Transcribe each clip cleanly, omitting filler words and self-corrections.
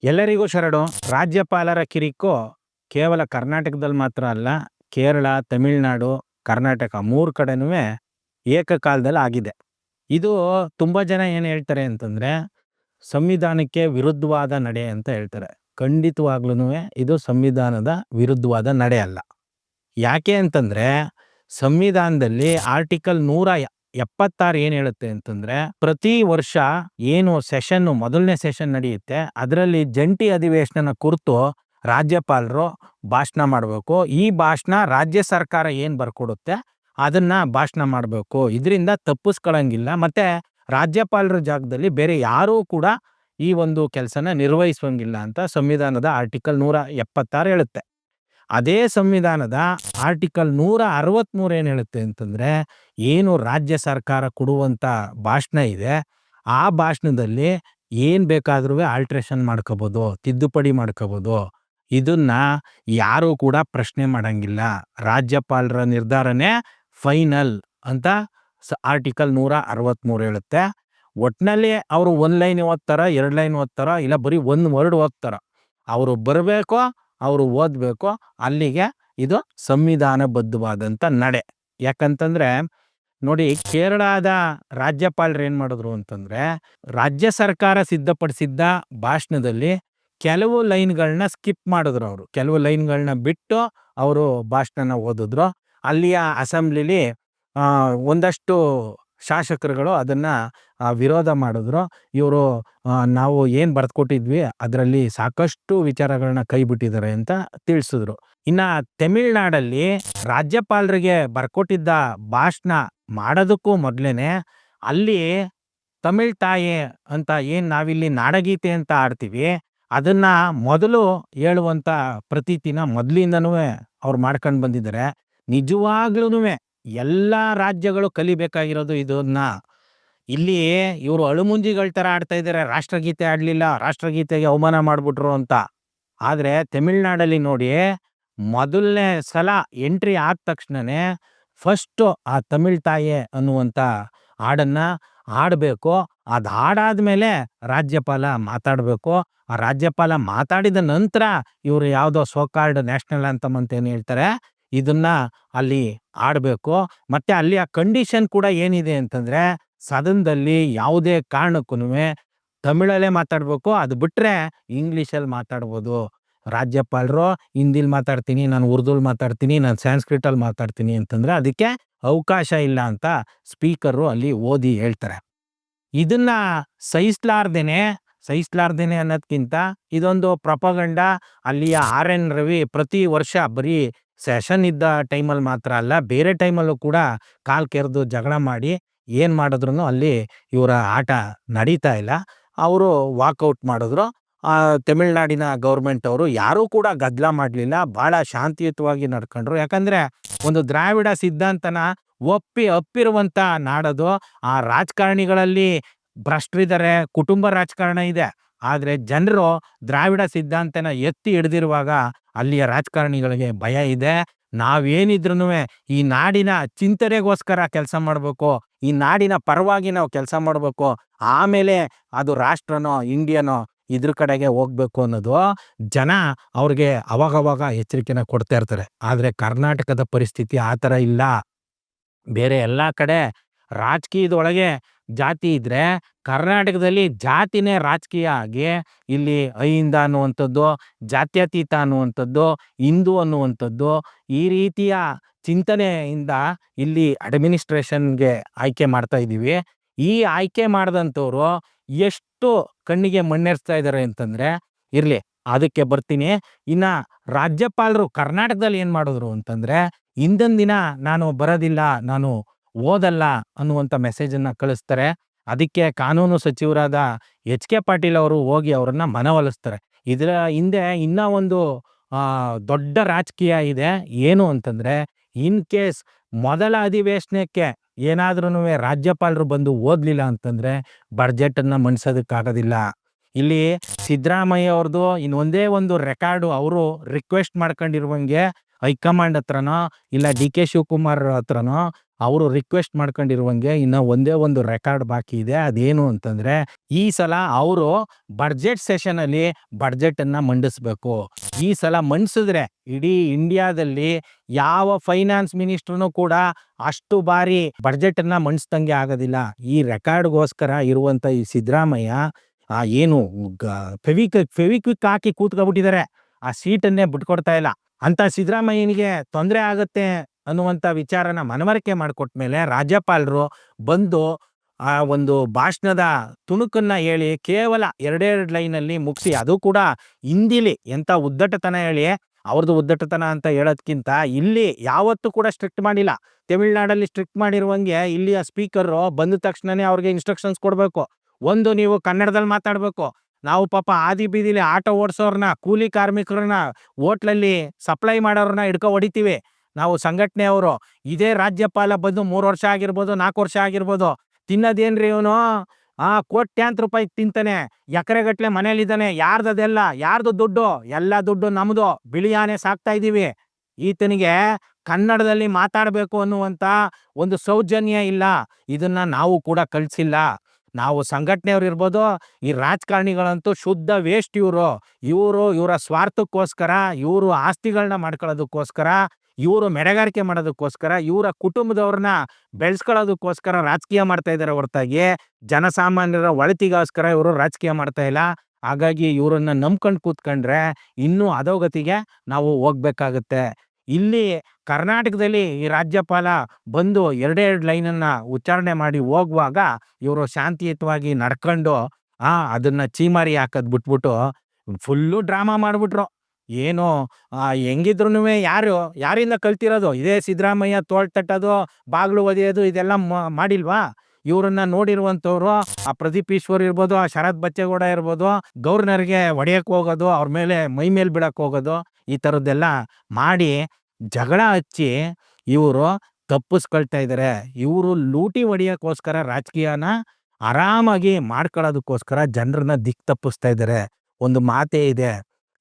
ಎಲ್ಲರಿಗೂ ಶರಣು. ರಾಜ್ಯಪಾಲರ ಕಿರಿಕು ಕೇವಲ ಕರ್ನಾಟಕದಲ್ಲಿ ಮಾತ್ರ ಅಲ್ಲ, ಕೇರಳ, ತಮಿಳುನಾಡು, ಕರ್ನಾಟಕ 3 ಕಡೆನೂ ಏಕಕಾಲದಲ್ಲಿ ಆಗಿದೆ. ಇದು ತುಂಬ ಜನ ಏನು ಹೇಳ್ತಾರೆ ಅಂತಂದರೆ, ಸಂವಿಧಾನಕ್ಕೆ ವಿರುದ್ಧವಾದ ನಡೆ ಅಂತ ಹೇಳ್ತಾರೆ. ಖಂಡಿತವಾಗ್ಲೂ ಇದು ಸಂವಿಧಾನದ ವಿರುದ್ಧವಾದ ನಡೆ ಅಲ್ಲ. ಯಾಕೆ ಅಂತಂದರೆ, ಸಂವಿಧಾನದಲ್ಲಿ ಆರ್ಟಿಕಲ್ 176 ಏನು ಹೇಳುತ್ತೆ ಅಂತಂದರೆ, ಪ್ರತಿ ವರ್ಷ ಏನು ಮೊದಲನೇ ಸೆಷನ್ ನಡೆಯುತ್ತೆ, ಅದರಲ್ಲಿ ಜಂಟಿ ಅಧಿವೇಶನ ಕುರಿತು ರಾಜ್ಯಪಾಲರು ಭಾಷಣ ಮಾಡಬೇಕು. ಈ ಭಾಷಣ ರಾಜ್ಯ ಸರ್ಕಾರ ಏನು ಬರ್ಕೊಡುತ್ತೆ ಅದನ್ನ ಭಾಷಣ ಮಾಡಬೇಕು. ಇದರಿಂದ ತಪ್ಪಿಸ್ಕೊಳ್ಳಂಗಿಲ್ಲ. ಮತ್ತೆ ರಾಜ್ಯಪಾಲರ ಜಾಗದಲ್ಲಿ ಬೇರೆ ಯಾರೂ ಕೂಡ ಈ ಒಂದು ಕೆಲಸನ ನಿರ್ವಹಿಸುವಂಗಿಲ್ಲ ಅಂತ ಸಂವಿಧಾನದ ಆರ್ಟಿಕಲ್ 176 ಹೇಳುತ್ತೆ. ಅದೇ ಸಂವಿಧಾನದ ಆರ್ಟಿಕಲ್ 163 ಏನು ಹೇಳುತ್ತೆ ಅಂತಂದರೆ, ಏನು ರಾಜ್ಯ ಸರ್ಕಾರ ಕೊಡುವಂಥ ಭಾಷಣ ಇದೆ, ಆ ಭಾಷಣದಲ್ಲಿ ಏನು ಬೇಕಾದ್ರೂ ಆಲ್ಟ್ರೇಷನ್ ಮಾಡ್ಕೋಬೋದು, ತಿದ್ದುಪಡಿ ಮಾಡ್ಕೋಬೋದು. ಇದನ್ನ ಯಾರೂ ಕೂಡ ಪ್ರಶ್ನೆ ಮಾಡಂಗಿಲ್ಲ. ರಾಜ್ಯಪಾಲರ ನಿರ್ಧಾರನೇ ಫೈನಲ್ ಅಂತ ಆರ್ಟಿಕಲ್ 163 ಹೇಳುತ್ತೆ. ಒಟ್ಟಿನಲ್ಲಿ ಅವರು 1 ಲೈನ್ ಓದ್ತಾರ, 2 ಲೈನ್ ಓದ್ತಾರ, ಇಲ್ಲ ಬರೀ 1 ವರ್ಡ್ ಓದ್ತಾರ. ಅವರು ಬರಬೇಕೋ, ಅವರು ಓದಬೇಕು. ಅಲ್ಲಿಗೆ ಇದು ಸಂವಿಧಾನಬದ್ಧವಾದಂಥ ನಡೆ. ಯಾಕಂತಂದರೆ ನೋಡಿ, ಕೇರಳದ ರಾಜ್ಯಪಾಲರು ಏನು ಮಾಡಿದ್ರು ಅಂತಂದರೆ, ರಾಜ್ಯ ಸರ್ಕಾರ ಸಿದ್ಧಪಡಿಸಿದ್ದ ಭಾಷಣದಲ್ಲಿ ಕೆಲವು ಲೈನ್ಗಳನ್ನ ಸ್ಕಿಪ್ ಮಾಡಿದ್ರು. ಅವರು ಕೆಲವು ಲೈನ್ಗಳನ್ನ ಬಿಟ್ಟು ಅವರು ಭಾಷಣನ ಓದಿದ್ರು. ಅಲ್ಲಿಯ ಅಸೆಂಬ್ಲಿಲಿ ಒಂದಷ್ಟು ಶಾಸಕರುಗಳು ಅದನ್ನು ವಿರೋಧ ಮಾಡಿದ್ರು. ಇವರು ನಾವು ಏನು ಬರೆದುಕೊಟ್ಟಿದ್ವಿ ಅದರಲ್ಲಿ ಸಾಕಷ್ಟು ವಿಚಾರಗಳನ್ನ ಕೈ ಬಿಟ್ಟಿದ್ದಾರೆ ಅಂತ ತಿಳಿಸಿದ್ರು. ಇನ್ನು ತಮಿಳ್ನಾಡಲ್ಲಿ ರಾಜ್ಯಪಾಲರಿಗೆ ಬರ್ಕೊಟ್ಟಿದ್ದ ಭಾಷಣ ಮಾಡೋದಕ್ಕೂ ಮೊದಲೇನೆ ಅಲ್ಲಿ ತಮಿಳ್ ತಾಯಿ ಅಂತ ಏನು ನಾವಿಲ್ಲಿ ನಾಡಗೀತೆ ಅಂತ ಆಡ್ತೀವಿ, ಅದನ್ನ ಮೊದಲು ಹೇಳುವಂಥ ಪ್ರತೀತಿನ ಮೊದಲಿಂದನೂ ಅವ್ರು ಮಾಡ್ಕೊಂಡು ಬಂದಿದ್ದಾರೆ. ನಿಜವಾಗ್ಲೂ ಎಲ್ಲ ರಾಜ್ಯಗಳು ಕಲಿಬೇಕಾಗಿರೋದು ಇದನ್ನ. ಇಲ್ಲಿ ಇವರು ಅಳುಮುಂಜಿಗಳ ಥರ ಆಡ್ತಾ ಇದ್ದಾರೆ, ರಾಷ್ಟ್ರಗೀತೆ ಆಡಲಿಲ್ಲ, ರಾಷ್ಟ್ರಗೀತೆಗೆ ಅವಮಾನ ಮಾಡಿಬಿಟ್ರು ಅಂತ. ಆದರೆ ತಮಿಳ್ನಾಡಲ್ಲಿ ನೋಡಿ, ಮೊದಲನೇ ಸಲ ಎಂಟ್ರಿ ಆದ ತಕ್ಷಣವೇ ಫಸ್ಟು ಆ ತಮಿಳ್ ತಾಯಿ ಅನ್ನುವಂಥ ಹಾಡನ್ನು ಹಾಡಬೇಕು. ಅದು ಹಾಡಾದ್ಮೇಲೆ ರಾಜ್ಯಪಾಲ ಮಾತಾಡಬೇಕು. ಆ ರಾಜ್ಯಪಾಲ ಮಾತಾಡಿದ ನಂತರ ಇವರು ಯಾವುದೋ ಸೋಕಾಲ್ಡ್ ನ್ಯಾಷನಲ್ ಆಂಥಮ್ ಅಂತ ಏನು ಹೇಳ್ತಾರೆ, ಇದನ್ನ ಅಲ್ಲಿ ಆಡಬೇಕು. ಮತ್ತು ಅಲ್ಲಿ ಆ ಕಂಡೀಷನ್ ಕೂಡ ಏನಿದೆ ಅಂತಂದರೆ, ಸದನದಲ್ಲಿ ಯಾವುದೇ ಕಾರಣಕ್ಕೂ ತಮಿಳಲ್ಲೇ ಮಾತಾಡಬೇಕು. ಅದು ಬಿಟ್ಟರೆ ಇಂಗ್ಲೀಷಲ್ಲಿ ಮಾತಾಡ್ಬೋದು. ರಾಜ್ಯಪಾಲರು ಹಿಂದಿಲಿ ಮಾತಾಡ್ತೀನಿ, ನಾನು ಉರ್ದುಲ್ ಮಾತಾಡ್ತೀನಿ, ನಾನು ಸಂಸ್ಕೃತಲ್ಲಿ ಮಾತಾಡ್ತೀನಿ ಅಂತಂದರೆ ಅದಕ್ಕೆ ಅವಕಾಶ ಇಲ್ಲ ಅಂತ ಸ್ಪೀಕರು ಅಲ್ಲಿ ಓದಿ ಹೇಳ್ತಾರೆ. ಇದನ್ನ ಸಹಿಸ್ಲಾರ್ದೇನೆ ಅನ್ನೋದಕ್ಕಿಂತ ಇದೊಂದು ಪ್ರೊಪಗಂಡ. ಅಲ್ಲಿಯ RN ರವಿ ಪ್ರತಿ ವರ್ಷ ಬರೀ ಸೆಷನ್ ಇದ್ದ ಟೈಮಲ್ಲಿ ಮಾತ್ರ ಅಲ್ಲ, ಬೇರೆ ಟೈಮಲ್ಲೂ ಕೂಡ ಕಾಲು ಕೆರೆದು ಜಗಳ ಮಾಡಿ ಏನು ಮಾಡಿದ್ರು ಅಲ್ಲಿ ಇವರ ಆಟ ನಡೀತಾ ಇಲ್ಲ. ಅವರು ವಾಕೌಟ್ ಮಾಡಿದ್ರು. ತಮಿಳ್ನಾಡಿನ ಗೌರ್ಮೆಂಟ್ ಅವರು ಯಾರೂ ಕೂಡ ಗದ್ದಲ ಮಾಡಲಿಲ್ಲ, ಭಾಳ ಶಾಂತಿಯುತವಾಗಿ ನಡ್ಕೊಂಡ್ರು. ಯಾಕಂದರೆ ಒಂದು ದ್ರಾವಿಡ ಸಿದ್ಧಾಂತನ ಒಪ್ಪಿರುವಂಥ ನಾಡದು. ಆ ರಾಜಕಾರಣಿಗಳಲ್ಲಿ ಭ್ರಷ್ಟರಿದ್ದಾರೆ, ಕುಟುಂಬ ರಾಜಕಾರಣ ಇದೆ. ಆದರೆ ಜನರು ದ್ರಾವಿಡ ಸಿದ್ಧಾಂತನ ಎತ್ತಿ ಹಿಡಿದಿರುವಾಗ ಅಲ್ಲಿಯ ರಾಜಕಾರಣಿಗಳಿಗೆ ಭಯ ಇದೆ. ನಾವೇನಿದ್ರೂ ಈ ನಾಡಿನ ಚಿಂತನೆಗೋಸ್ಕರ ಕೆಲಸ ಮಾಡಬೇಕು, ಈ ನಾಡಿನ ಪರವಾಗಿ ನಾವು ಕೆಲಸ ಮಾಡಬೇಕು, ಆಮೇಲೆ ಅದು ರಾಷ್ಟ್ರನೋ ಇಂಡಿಯನೋ ಇದ್ರ ಕಡೆಗೆ ಹೋಗ್ಬೇಕು ಅನ್ನೋದು ಜನ ಅವ್ರಿಗೆ ಅವಾಗವಾಗ ಎಚ್ಚರಿಕೆನ ಕೊಡ್ತಾ ಇರ್ತಾರೆ. ಆದರೆ ಕರ್ನಾಟಕದ ಪರಿಸ್ಥಿತಿ ಆ ಥರ ಇಲ್ಲ. ಬೇರೆ ಎಲ್ಲ ಕಡೆ ರಾಜಕೀಯದೊಳಗೆ ಜಾತಿ ಇದ್ದರೆ, ಕರ್ನಾಟಕದಲ್ಲಿ ಜಾತಿನೇ ರಾಜಕೀಯ ಆಗಿ ಇಲ್ಲಿ ಅಹಿಂದ ಅನ್ನುವಂಥದ್ದು, ಜಾತ್ಯತೀತ ಅನ್ನುವಂಥದ್ದು, ಹಿಂದೂ ಅನ್ನುವಂಥದ್ದು, ಈ ರೀತಿಯ ಚಿಂತನೆಯಿಂದ ಇಲ್ಲಿ ಅಡ್ಮಿನಿಸ್ಟ್ರೇಷನ್ಗೆ ಆಯ್ಕೆ ಮಾಡ್ತಾ ಇದ್ದೀವಿ. ಈ ಆಯ್ಕೆ ಮಾಡಿದಂಥವ್ರು ಎಷ್ಟು ಕಣ್ಣಿಗೆ ಮಣ್ಣೆರ್ಸ್ತಾ ಇದ್ದಾರೆ ಅಂತಂದರೆ, ಇರಲಿ ಅದಕ್ಕೆ ಬರ್ತೀನಿ. ಇನ್ನು ರಾಜ್ಯಪಾಲರು ಕರ್ನಾಟಕದಲ್ಲಿ ಏನು ಮಾಡಿದ್ರು ಅಂತಂದರೆ, ಹಿಂದಿನ ದಿನ ನಾನು ಬರೋದಿಲ್ಲ, ನಾನು ಓದಲ್ಲ ಅನ್ನುವಂಥ ಮೆಸೇಜನ್ನು ಕಳಿಸ್ತಾರೆ. ಅದಕ್ಕೆ ಕಾನೂನು ಸಚಿವರಾದ HK ಪಾಟೀಲ್ ಅವರು ಹೋಗಿ ಅವರನ್ನು ಮನವೊಲಿಸ್ತಾರೆ. ಇದರ ಹಿಂದೆ ಇನ್ನೂ ಒಂದು ದೊಡ್ಡ ರಾಜಕೀಯ ಇದೆ. ಏನು ಅಂತಂದರೆ, ಇನ್ ಕೇಸ್ ಮೊದಲ ಅಧಿವೇಶನಕ್ಕೆ ಏನಾದ್ರೂ ರಾಜ್ಯಪಾಲರು ಬಂದು ಓದಲಿಲ್ಲ ಅಂತಂದರೆ ಬಡ್ಜೆಟನ್ನು ಮಂಡಿಸೋದಕ್ಕಾಗೋದಿಲ್ಲ. ಇಲ್ಲಿ ಸಿದ್ದರಾಮಯ್ಯ ಅವ್ರದ್ದು ಇನ್ನೊಂದೇ ಒಂದು ರೆಕಾರ್ಡು, ಅವರು ರಿಕ್ವೆಸ್ಟ್ ಮಾಡ್ಕೊಂಡಿರುವಂಗೆ ಹೈಕಮಾಂಡ್ ಹತ್ರನೋ ಇಲ್ಲ DK ಶಿವಕುಮಾರ್ ಹತ್ರನೋ ಅವರು ರಿಕ್ವೆಸ್ಟ್ ಮಾಡ್ಕೊಂಡಿರುವಂಗೆ ಇನ್ನ ಒಂದೇ ಒಂದು ರೆಕಾರ್ಡ್ ಬಾಕಿ ಇದೆ. ಅದೇನು ಅಂತಂದ್ರೆ, ಈ ಸಲ ಅವರು ಬಡ್ಜೆಟ್ ಸೆಷನ್ ಅಲ್ಲಿ ಬಡ್ಜೆಟ್ ಅನ್ನ ಮಂಡಿಸ್ಬೇಕು. ಈ ಸಲ ಮಂಡಿಸಿದ್ರೆ ಇಡೀ ಇಂಡಿಯಾದಲ್ಲಿ ಯಾವ ಫೈನಾನ್ಸ್ ಮಿನಿಸ್ಟರ್ನು ಕೂಡ ಅಷ್ಟು ಬಾರಿ ಬಡ್ಜೆಟ್ ಅನ್ನ ಮಂಡಿಸ್ದಂಗೆ ಆಗೋದಿಲ್ಲ. ಈ ರೆಕಾರ್ಡ್ಗೋಸ್ಕರ ಇರುವಂತ ಈ ಸಿದ್ದರಾಮಯ್ಯ ಏನು ಫೆವಿಕ್ವಿಕ್ ಹಾಕಿ ಕೂತ್ಕೊಬಿಟ್ಟಿದ್ದಾರೆ. ಆ ಸೀಟನ್ನೇ ಬಿಟ್ಕೊಡ್ತಾ ಇಲ್ಲ. ಅಂತ ಸಿದ್ದರಾಮಯ್ಯನಿಗೆ ತೊಂದರೆ ಆಗತ್ತೆ ಅನ್ನುವಂಥ ವಿಚಾರನ ಮನವರಿಕೆ ಮಾಡಿಕೊಟ್ಮೇಲೆ ರಾಜ್ಯಪಾಲರು ಬಂದು ಆ ಒಂದು ಭಾಷಣದ ತುಣುಕನ್ನ ಹೇಳಿ ಕೇವಲ 2 ಲೈನಲ್ಲಿ ಮುಗಿಸಿ, ಅದು ಕೂಡ ಹಿಂದಿಲಿ ಎಂಥ ಉದ್ದಟತನ ಹೇಳಿ, ಅವ್ರದ್ದು ಉದ್ದಟತನ ಅಂತ ಹೇಳೋದ್ಕಿಂತ ಇಲ್ಲಿ ಯಾವತ್ತೂ ಕೂಡ ಸ್ಟ್ರಿಕ್ಟ್ ಮಾಡಿಲ್ಲ. ತಮಿಳ್ನಾಡಲ್ಲಿ ಸ್ಟ್ರಿಕ್ಟ್ ಮಾಡಿರುವಂಗೆ ಇಲ್ಲಿಯ ಸ್ಪೀಕರು ಬಂದ ತಕ್ಷಣನೇ ಅವ್ರಿಗೆ ಇನ್ಸ್ಟ್ರಕ್ಷನ್ಸ್ ಕೊಡಬೇಕು. ಒಂದು, ನೀವು ಕನ್ನಡದಲ್ಲಿ ಮಾತಾಡಬೇಕು. ನಾವು ಪಾಪ ಆದಿ ಬೀದಿಲಿ ಆಟೋ ಓಡಿಸೋರ್ನ, ಕೂಲಿ ಕಾರ್ಮಿಕರನ್ನ, ಹೋಟ್ಲಲ್ಲಿ ಸಪ್ಲೈ ಮಾಡೋರನ್ನ ಹಿಡ್ಕೊ ಹೊಡಿತೀವಿ ನಾವು ಸಂಘಟನೆಯವರು. ಇದೇ ರಾಜ್ಯಪಾಲ ಬಂದು 3 ವರ್ಷ ಆಗಿರ್ಬೋದು, 4 ವರ್ಷ ಆಗಿರ್ಬೋದು, ತಿನ್ನೋದೇನ್ರಿ ಇವನು? ಕೋಟ್ಯಾಂತರ ರೂಪಾಯಿ ತಿಂತಾನೆ, ಎಕರೆಗಟ್ಲೆ ಮನೇಲಿದ್ದಾನೆ. ಯಾರ್ದದೆಲ್ಲ? ಯಾರ್ದು ದುಡ್ಡು? ಎಲ್ಲ ದುಡ್ಡು ನಮ್ದು. ಬಿಳಿ ಆನೆ ಸಾಕ್ತಾ ಇದೀವಿ. ಈತನಿಗೆ ಕನ್ನಡದಲ್ಲಿ ಮಾತಾಡಬೇಕು ಅನ್ನುವಂತ ಒಂದು ಸೌಜನ್ಯ ಇಲ್ಲ. ಇದನ್ನ ನಾವು ಕೂಡ ಕಲಿಸಿಲ್ಲ. ನಾವು ಸಂಘಟನೆಯವ್ರು ಇರ್ಬೋದು, ಈ ರಾಜಕಾರಣಿಗಳಂತೂ ಶುದ್ಧ ವೇಸ್ಟ್. ಇವರ ಸ್ವಾರ್ಥಕ್ಕೋಸ್ಕರ, ಇವರು ಆಸ್ತಿಗಳನ್ನ ಮಾಡ್ಕೊಳ್ಳೋದಕ್ಕೋಸ್ಕರ, ಇವರು ಮೆಡಗಾರಿಕೆ ಮಾಡೋದಕ್ಕೋಸ್ಕರ, ಇವರ ಕುಟುಂಬದವ್ರನ್ನ ಬೆಳೆಸ್ಕೊಳ್ಳೋದಕ್ಕೋಸ್ಕರ ರಾಜಕೀಯ ಮಾಡ್ತಾ ಇದ್ದಾರೆ ಹೊರತಾಗಿ ಜನಸಾಮಾನ್ಯರ ಒಳಿತಿಗೋಸ್ಕರ ಇವರು ರಾಜಕೀಯ ಮಾಡ್ತಾ ಇಲ್ಲ. ಹಾಗಾಗಿ ಇವರನ್ನ ನಂಬ್ಕೊಂಡು ಕೂತ್ಕೊಂಡ್ರೆ ಇನ್ನೂ ಅಧೋಗತಿಗೆ ನಾವು ಹೋಗ್ಬೇಕಾಗತ್ತೆ. ಇಲ್ಲಿ ಕರ್ನಾಟಕದಲ್ಲಿ ಈ ರಾಜ್ಯಪಾಲ ಬಂದು 2 ಲೈನನ್ನ ಉಚ್ಚಾರಣೆ ಮಾಡಿ ಹೋಗುವಾಗ ಇವರು ಶಾಂತಿಯುತವಾಗಿ ನಡ್ಕೊಂಡು ಅದನ್ನ ಚೀಮಾರಿ ಹಾಕೋದ್ ಬಿಟ್ಬಿಟ್ಟು ಫುಲ್ಲು ಡ್ರಾಮಾ ಮಾಡ್ಬಿಟ್ರು. ಏನು ಹೆಂಗಿದ್ರು ಯಾರಿಂದ ಕಲ್ತಿರೋದು? ಇದೇ ಸಿದ್ದರಾಮಯ್ಯ ತೋಳ್ ತಟ್ಟೋದು, ಬಾಗ್ಲು ಒದೆಯೋದು, ಇದೆಲ್ಲ ಮಾಡಿಲ್ವಾ? ಇವ್ರನ್ನ ನೋಡಿರುವಂಥವ್ರು ಆ ಪ್ರದೀಪ್ ಈಶ್ವರ್ ಇರ್ಬೋದು, ಆ ಶರತ್ ಬಚ್ಚೇಗೌಡ ಇರ್ಬೋದು, ಗವರ್ನರ್ಗೆ ಹೊಡೆಯಕ್ಕೆ ಹೋಗೋದು, ಅವ್ರ ಮೇಲೆ ಮೈ ಮೇಲೆ ಬಿಡಕ್ಕೆ ಹೋಗೋದು, ಈ ಥರದ್ದೆಲ್ಲ ಮಾಡಿ ಜಗಳ ಹಚ್ಚಿ ಇವರು ತಪ್ಪಿಸ್ಕೊಳ್ತಾ ಇದ್ದಾರೆ. ಇವರು ಲೂಟಿ ಹೊಡಿಯೋಕ್ಕೋಸ್ಕರ ರಾಜಕೀಯನ ಆರಾಮಾಗಿ ಮಾಡ್ಕೊಳ್ಳೋದಕ್ಕೋಸ್ಕರ ಜನರನ್ನ ದಿಕ್ ತಪ್ಪಿಸ್ತಾ ಇದ್ದಾರೆ. ಒಂದು ಮಾತೇ ಇದೆ,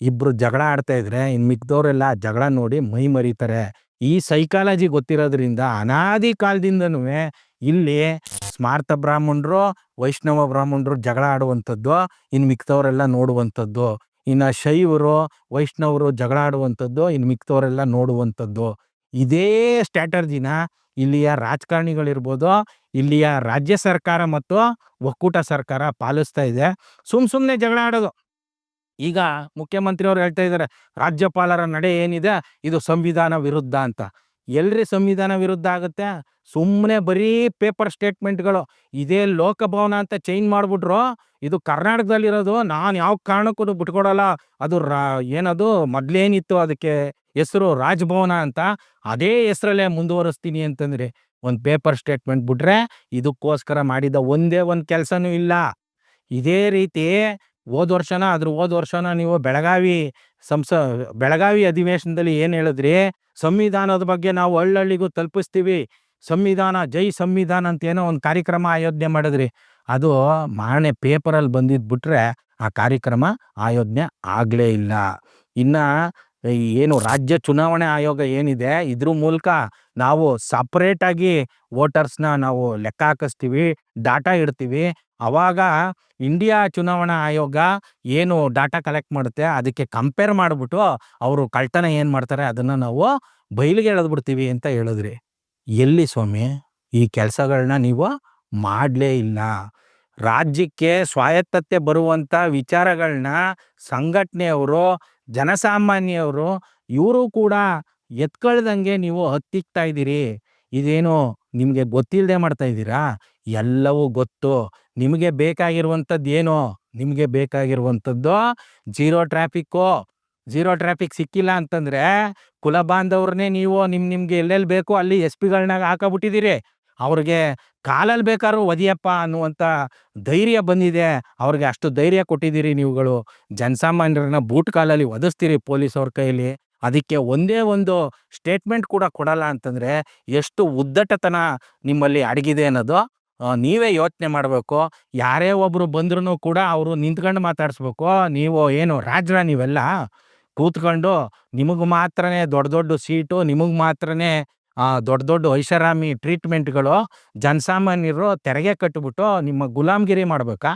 ಇಬ್ರು ಜಗಳ ಆಡ್ತಾ ಇದ್ರೆ ಇನ್ನು ಮಿಕ್ದವರೆಲ್ಲ ಜಗಳ ನೋಡಿ ಮೈ ಮರೀತಾರೆ. ಈ ಸೈಕಾಲಜಿ ಗೊತ್ತಿರೋದ್ರಿಂದ ಅನಾದಿ ಕಾಲದಿಂದನೂ ಇಲ್ಲಿ ಸ್ಮಾರ್ತ ಬ್ರಾಹ್ಮಣರು, ವೈಷ್ಣವ ಬ್ರಾಹ್ಮಣರು ಜಗಳ ಆಡುವಂಥದ್ದು, ಇನ್ನು ಮಿಕ್ದವರೆಲ್ಲ ನೋಡುವಂಥದ್ದು. ಇನ್ನು ಶೈವರು, ವೈಷ್ಣವರು ಜಗಳ ಆಡುವಂಥದ್ದು, ಇನ್ನು ಮಿಕ್ದವರೆಲ್ಲ ನೋಡುವಂಥದ್ದು. ಇದೇ ಸ್ಟ್ರಾಟರ್ಜಿನ ಇಲ್ಲಿಯ ರಾಜಕಾರಣಿಗಳಿರ್ಬೋದು, ಇಲ್ಲಿಯ ರಾಜ್ಯ ಸರ್ಕಾರ ಮತ್ತು ಒಕ್ಕೂಟ ಸರ್ಕಾರ ಪಾಲಿಸ್ತಾ ಇದೆ. ಸುಮ್ಮನೆ ಜಗಳ ಆಡೋದು. ಈಗ ಮುಖ್ಯಮಂತ್ರಿಯವರು ಹೇಳ್ತಾ ಇದ್ದಾರೆ, ರಾಜ್ಯಪಾಲರ ನಡೆ ಏನಿದೆ ಇದು ಸಂವಿಧಾನ ವಿರುದ್ಧ ಅಂತ. ಎಲ್ರಿ ಸಂವಿಧಾನ ವಿರುದ್ಧ ಆಗುತ್ತೆ? ಸುಮ್ಮನೆ ಬರೀ ಪೇಪರ್ ಸ್ಟೇಟ್ಮೆಂಟ್ಗಳು. ಇದೇ ಲೋಕಭವನ ಅಂತ ಚೇಂಜ್ ಮಾಡಿಬಿಟ್ರು. ಇದು ಕರ್ನಾಟಕದಲ್ಲಿರೋದು. ನಾನು ಯಾವ ಕಾರಣಕ್ಕೂ ಬಿಟ್ಕೊಡಲ್ಲ. ಅದು ಏನದು ಮೊದಲೇನಿತ್ತು ಅದಕ್ಕೆ ಹೆಸರು ರಾಜಭವನ ಅಂತ, ಅದೇ ಹೆಸರಲ್ಲೇ ಮುಂದುವರಿಸ್ತೀನಿ ಅಂತಂದ್ರೆ ಒಂದು ಪೇಪರ್ ಸ್ಟೇಟ್ಮೆಂಟ್ ಬಿಟ್ರೆ ಇದಕ್ಕೋಸ್ಕರ ಮಾಡಿದ ಒಂದೇ ಒಂದು ಕೆಲಸನೂ ಇಲ್ಲ. ಇದೇ ರೀತಿ ಹೋದ ವರ್ಷನ ನೀವು ಬೆಳಗಾವಿ ಅಧಿವೇಶನದಲ್ಲಿ ಏನು ಹೇಳಿದ್ರಿ? ಸಂವಿಧಾನದ ಬಗ್ಗೆ ನಾವು ಹಳ್ಳಿಗೂ ತಲುಪಿಸ್ತೀವಿ, ಸಂವಿಧಾನ ಜೈ ಸಂವಿಧಾನ ಅಂತ ಏನೋ ಒಂದು ಕಾರ್ಯಕ್ರಮ ಆಯೋಜನೆ ಮಾಡಿದ್ರಿ. ಅದು ಮಾರನೇ ಪೇಪರಲ್ಲಿ ಬಂದಿದ್ದು ಬಿಟ್ರೆ ಆ ಕಾರ್ಯಕ್ರಮ ಆಯೋಜನೆ ಆಗಲೇ ಇಲ್ಲ. ಇನ್ನು ಏನು ರಾಜ್ಯ ಚುನಾವಣೆ ಆಯೋಗ ಏನಿದೆ, ಇದ್ರ ಮೂಲಕ ನಾವು ಸಪ್ರೇಟಾಗಿ ವೋಟರ್ಸ್ನ ನಾವು ಲೆಕ್ಕ ಹಾಕಿಸ್ತೀವಿ, ಡಾಟಾ ಇಡ್ತೀವಿ. ಅವಾಗ ಇಂಡಿಯಾ ಚುನಾವಣಾ ಆಯೋಗ ಏನು ಡಾಟಾ ಕಲೆಕ್ಟ್ ಮಾಡುತ್ತೆ ಅದಕ್ಕೆ ಕಂಪೇರ್ ಮಾಡಿಬಿಟ್ಟು ಅವರು ಕಳ್ತನ ಏನು ಮಾಡ್ತಾರೆ ಅದನ್ನು ನಾವು ಬಯಲಿಗೆ ಎಳೆದ್ಬಿಡ್ತೀವಿ ಅಂತ ಹೇಳಿದ್ರಿ. ಎಲ್ಲಿ ಸ್ವಾಮಿ ಈ ಕೆಲಸಗಳನ್ನ ನೀವು ಮಾಡಲೇ ಇಲ್ಲ. ರಾಜ್ಯಕ್ಕೆ ಸ್ವಾಯತ್ತತೆ ಬರುವಂಥ ವಿಚಾರಗಳನ್ನ ಸಂಘಟನೆಯವರು, ಜನಸಾಮಾನ್ಯವರು ಇವರು ಕೂಡ ಎತ್ಕೊಳ್ದಂಗೆ ನೀವು ಹತ್ತಿಕ್ತಾ ಇದ್ದೀರಿ. ಇದೇನು ನಿಮಗೆ ಗೊತ್ತಿಲ್ಲದೆ ಮಾಡ್ತಾ ಇದ್ದೀರಾ? ಎಲ್ಲವೂ ಗೊತ್ತು. ನಿಮಗೆ ಬೇಕಾಗಿರುವಂಥದ್ದು ಏನು? ನಿಮಗೆ ಬೇಕಾಗಿರುವಂಥದ್ದು ಜೀರೋ ಟ್ರಾಫಿಕ್ ಸಿಕ್ಕಿಲ್ಲ ಅಂತಂದರೆ ಕುಲ ಬಾಂಧವ್ರನ್ನೇ ನೀವು ನಿಮ್ಗೆ ಎಲ್ಲೆಲ್ಲಿ ಬೇಕೋ ಅಲ್ಲಿ SP ಗಳನ್ನ ಹಾಕಬಿಟ್ಟಿದ್ದೀರಿ. ಅವ್ರಿಗೆ ಕಾಲಲ್ಲಿ ಬೇಕಾದ್ರೂ ಒದಿಯಪ್ಪ ಅನ್ನುವಂಥ ಧೈರ್ಯ ಬಂದಿದೆ. ಅವ್ರಿಗೆ ಅಷ್ಟು ಧೈರ್ಯ ಕೊಟ್ಟಿದ್ದೀರಿ ನೀವುಗಳು. ಜನಸಾಮಾನ್ಯರನ್ನ ಬೂಟ್ ಕಾಲಲ್ಲಿ ಒದಿಸ್ತೀರಿ ಪೊಲೀಸವ್ರ ಕೈಯಲ್ಲಿ. ಅದಕ್ಕೆ ಒಂದೇ ಒಂದು ಸ್ಟೇಟ್ಮೆಂಟ್ ಕೂಡ ಕೊಡಲ್ಲ ಅಂತಂದರೆ ಎಷ್ಟು ಉದ್ದಟತನ ನಿಮ್ಮಲ್ಲಿ ಅಡಗಿದೆ ಅನ್ನೋದು ನೀವೇ ಯೋಚನೆ ಮಾಡಬೇಕು. ಯಾರೇ ಒಬ್ಬರು ಬಂದ್ರೂ ಕೂಡ ಅವರು ನಿಂತ್ಕೊಂಡು ಮಾತಾಡಿಸ್ಬೇಕು. ನೀವು ಏನು ರಾಜ್ರ ನೀವೆಲ್ಲ ಕೂತ್ಕೊಂಡು ನಿಮಗೆ ಮಾತ್ರನೇ ದೊಡ್ಡ ಸೀಟು, ನಿಮಗೆ ಮಾತ್ರನೇ ದೊಡ್ಡ ದೊಡ್ಡ ಐಷಾರಾಮಿ ಟ್ರೀಟ್ಮೆಂಟ್‌ಗಳು ಜನಸಾಮಾನ್ಯರು ತೆರಿಗೆ ಕಟ್ಟಿಬಿಟ್ಟು ನಿಮ್ಮ ಗುಲಾಮಗಿರಿ ಮಾಡ್ಬೇಕಾ?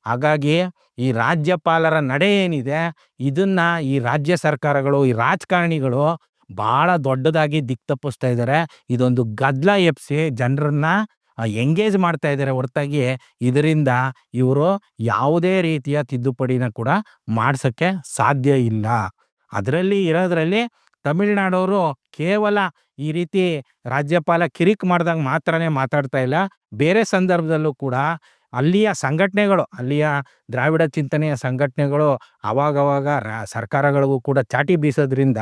ಹಾಗಾಗಿ ಈ ರಾಜ್ಯಪಾಲರ ನಡೆ ಏನಿದೆ, ಇದನ್ನ ಈ ರಾಜ್ಯ ಸರ್ಕಾರಗಳು, ಈ ರಾಜಕಾರಣಿಗಳು ಭಾಳ ದೊಡ್ಡದಾಗಿ ದಿಕ್ಕು ತಪ್ಪಿಸ್ತಾ ಇದ್ದಾರೆ. ಇದೊಂದು ಗದ್ದಲ ಎಬ್ಬಿಸಿ ಜನರನ್ನ ಎಂಗೇಜ್ ಮಾಡ್ತಾ ಇದ್ದಾರೆ ಹೊರತಾಗಿ ಇದರಿಂದ ಇವರು ಯಾವುದೇ ರೀತಿಯ ತಿದ್ದುಪಡಿನ ಕೂಡ ಮಾಡ್ಸಕ್ಕೆ ಸಾಧ್ಯ ಇಲ್ಲ. ಅದರಲ್ಲಿ ಇರೋದ್ರಲ್ಲಿ ತಮಿಳ್ನಾಡವರು ಕೇವಲ ಈ ರೀತಿ ರಾಜ್ಯಪಾಲ ಕಿರಿಕ್ ಮಾಡ್ದಾಗ ಮಾತ್ರನೇ ಮಾತಾಡ್ತಾ ಇಲ್ಲ. ಬೇರೆ ಸಂದರ್ಭದಲ್ಲೂ ಕೂಡ ಅಲ್ಲಿಯ ಸಂಘಟನೆಗಳು, ಅಲ್ಲಿಯ ದ್ರಾವಿಡ ಚಿಂತನೆಯ ಸಂಘಟನೆಗಳು ಅವಾಗವಾಗ ಸರ್ಕಾರಗಳಿಗೂ ಕೂಡ ಚಾಟಿ ಬೀಸೋದ್ರಿಂದ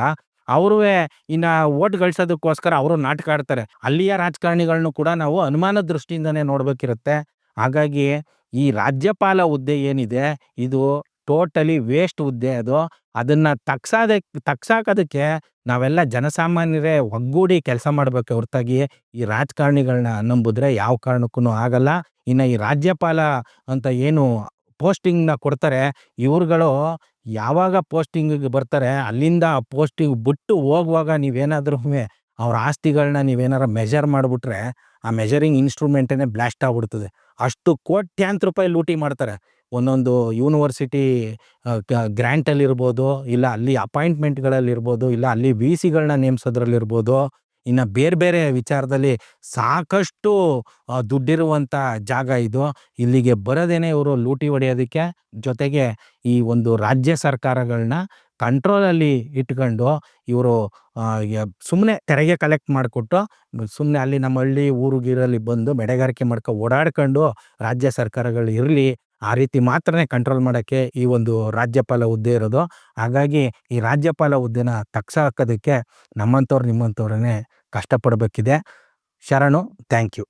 ಅವರುವೆ ಇನ್ನ ಓಟ್ ಗಳಿಸೋದಕ್ಕೋಸ್ಕರ ಅವರು ನಾಟಕ ಆಡ್ತಾರೆ. ಅಲ್ಲಿಯ ರಾಜಕಾರಣಿಗಳನ್ನು ಕೂಡ ನಾವು ಅನುಮಾನ ದೃಷ್ಟಿಯಿಂದನೇ ನೋಡ್ಬೇಕಿರುತ್ತೆ. ಹಾಗಾಗಿ ಈ ರಾಜ್ಯಪಾಲ ಹುದ್ದೆ ಏನಿದೆ ಇದು ಟೋಟಲಿ ವೇಸ್ಟ್ ಹುದ್ದೆ ಅದು. ಅದನ್ನ ತಗ್ಸಾಕೋದಕ್ಕೆ ನಾವೆಲ್ಲ ಜನಸಾಮಾನ್ಯರೇ ಒಗ್ಗೂಡಿ ಕೆಲಸ ಮಾಡಬೇಕೆ ಹೊರತಾಗಿ ಈ ರಾಜಕಾರಣಿಗಳನ್ನ ನಂಬಿದ್ರೆ ಯಾವ ಕಾರಣಕ್ಕೂ ಆಗಲ್ಲ. ಇನ್ನು ಈ ರಾಜ್ಯಪಾಲ ಅಂತ ಏನು ಪೋಸ್ಟಿಂಗ್ನ ಕೊಡ್ತಾರೆ, ಇವ್ರುಗಳು ಯಾವಾಗ ಪೋಸ್ಟಿಂಗಿಗೆ ಬರ್ತಾರೆ ಅಲ್ಲಿಂದ ಪೋಸ್ಟಿಂಗ್ ಬಿಟ್ಟು ಹೋಗುವಾಗ ನೀವೇನಾದ್ರೂ ಅವ್ರ ಆಸ್ತಿಗಳನ್ನ ನೀವೇನಾರ ಮೆಜರ್ ಮಾಡಿಬಿಟ್ರೆ ಆ ಮೆಜರಿಂಗ್ ಇನ್ಸ್ಟ್ರೂಮೆಂಟೇ ಬ್ಲಾಸ್ಟ್ ಆಗ್ಬಿಡ್ತದೆ. ಅಷ್ಟು ಕೋಟ್ಯಾಂತರ ರೂಪಾಯಿ ಲೂಟಿ ಮಾಡ್ತಾರೆ. ಒಂದೊಂದು ಯೂನಿವರ್ಸಿಟಿ ಗ್ರ್ಯಾಂಟಲ್ಲಿರ್ಬೋದು, ಇಲ್ಲ ಅಲ್ಲಿ ಅಪಾಯಿಂಟ್ಮೆಂಟ್ಗಳಲ್ಲಿರ್ಬೋದು, ಇಲ್ಲ ಅಲ್ಲಿ ವಿ ಸಿಗಳನ್ನ ನೇಮಿಸೋದ್ರಲ್ಲಿರ್ಬೋದು, ಇನ್ನು ಬೇರೆ ಬೇರೆ ವಿಚಾರದಲ್ಲಿ ಸಾಕಷ್ಟು ದುಡ್ಡಿರುವಂಥ ಜಾಗ ಇದು. ಇಲ್ಲಿಗೆ ಬರೋದೇನೆ ಇವರು ಲೂಟಿ ಹೊಡೆಯೋದಕ್ಕೆ, ಜೊತೆಗೆ ಈ ಒಂದು ರಾಜ್ಯ ಸರ್ಕಾರಗಳನ್ನ ಕಂಟ್ರೋಲಲ್ಲಿ ಇಟ್ಕೊಂಡು ಇವರು ಸುಮ್ಮನೆ ತೆರಿಗೆ ಕಲೆಕ್ಟ್ ಮಾಡಿಕೊಟ್ಟು ಸುಮ್ಮನೆ ಅಲ್ಲಿ ನಮ್ಮ ಹಳ್ಳಿ ಊರುಗಿರಲ್ಲಿ ಬಂದು ಬೆಳೆಗಾರಿಕೆ ಓಡಾಡ್ಕೊಂಡು ರಾಜ್ಯ ಸರ್ಕಾರಗಳು ಇರಲಿ, ಆ ರೀತಿ ಮಾತ್ರನೇ ಕಂಟ್ರೋಲ್ ಮಾಡೋಕ್ಕೆ ಈ ಒಂದು ರಾಜ್ಯಪಾಲ ಹುದ್ದೆ ಇರೋದು. ಹಾಗಾಗಿ ಈ ರಾಜ್ಯಪಾಲ ಹುದ್ದೆನ ತಗ್ಸಾಕೋದಕ್ಕೆ ನಮ್ಮಂಥವ್ರು ನಿಮ್ಮಂಥವ್ರನ್ನೇ ಕಷ್ಟಪಡಬೇಕಿದೆ. ಶರಣು. Thank you.